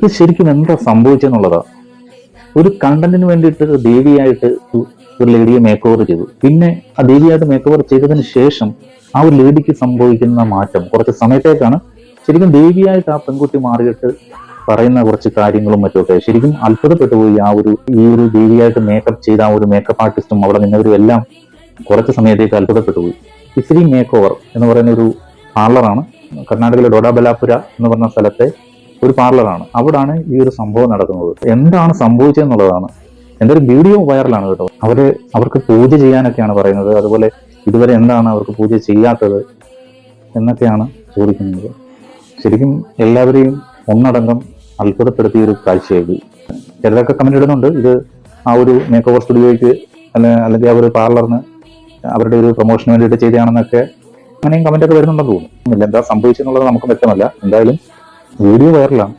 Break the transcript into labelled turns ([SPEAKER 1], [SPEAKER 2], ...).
[SPEAKER 1] ഇത് ശരിക്കും എന്താ സംഭവിച്ചെന്നുള്ളതാ. ഒരു കണ്ടന്റിന് വേണ്ടിയിട്ട് ദേവിയായിട്ട് ഒരു ലേഡിയെ മേക്ക് ഓവർ ചെയ്തു. പിന്നെ ആ ദേവിയായിട്ട് മേക്ക് ഓവർ ചെയ്തതിന് ശേഷം ആ ഒരു ലേഡിക്ക് സംഭവിക്കുന്ന മാറ്റം കുറച്ച് സമയത്തേക്കാണ് ശരിക്കും ദേവിയായിട്ട് ആ പെൺകുട്ടി മാറിയിട്ട് പറയുന്ന കുറച്ച് കാര്യങ്ങളും മറ്റുമൊക്കെ ശരിക്കും അത്ഭുതപ്പെട്ടു പോയി. ഈ ഒരു ദേവിയായിട്ട് മേക്കപ്പ് ചെയ്ത ആ ഒരു മേക്കപ്പ് ആർട്ടിസ്റ്റും അവിടെ നിന്നവരും എല്ലാം കുറച്ച് സമയത്തേക്ക് അത്ഭുതപ്പെട്ടു പോയി. ഇസ്രി മേക്ക് ഓവർ എന്ന് പറയുന്ന ഒരു പാർലറാണ് കർണാടകയിലെ ഡോഡാബലാപുര എന്ന് പറഞ്ഞ സ്ഥലത്തെ ഒരു പാർലറാണ്. അവിടാണ് ഈ ഒരു സംഭവം നടക്കുന്നത്. എന്താണ് സംഭവിച്ചതെന്നുള്ളതാണ്. എന്തൊരു വീഡിയോ വൈറലാണ് കേട്ടോ. അവർക്ക് പൂജ ചെയ്യാനൊക്കെയാണ് പറയുന്നത്. അതുപോലെ ഇതുവരെ എന്താണ് അവർക്ക് പൂജ ചെയ്യാത്തത് എന്നൊക്കെയാണ് ചോദിക്കുന്നത്. ശരിക്കും എല്ലാവരെയും ഒന്നടങ്കം അത്ഭുതപ്പെടുത്തിയ ഒരു കാഴ്ചയായി. ചിലരൊക്കെ കമന്റ് ഇടുന്നുണ്ട് ഇത് ആ ഒരു മേക്ക് ഓവർ സ്റ്റുഡിയോയ്ക്ക് അല്ലെങ്കിൽ ആ ഒരു പാർലറിന് അവരുടെ ഒരു പ്രൊമോഷന് വേണ്ടിയിട്ട് ചെയ്തതാണെന്നൊക്കെ അങ്ങനെയും കമന്റ് ഒക്കെ വരുന്നുണ്ടെന്ന് തോന്നുന്നു. എന്താ സംഭവിച്ചെന്നുള്ളത് നമുക്ക് വ്യക്തമല്ല. എന്തായാലും വീഡിയോ വൈറലാണ്.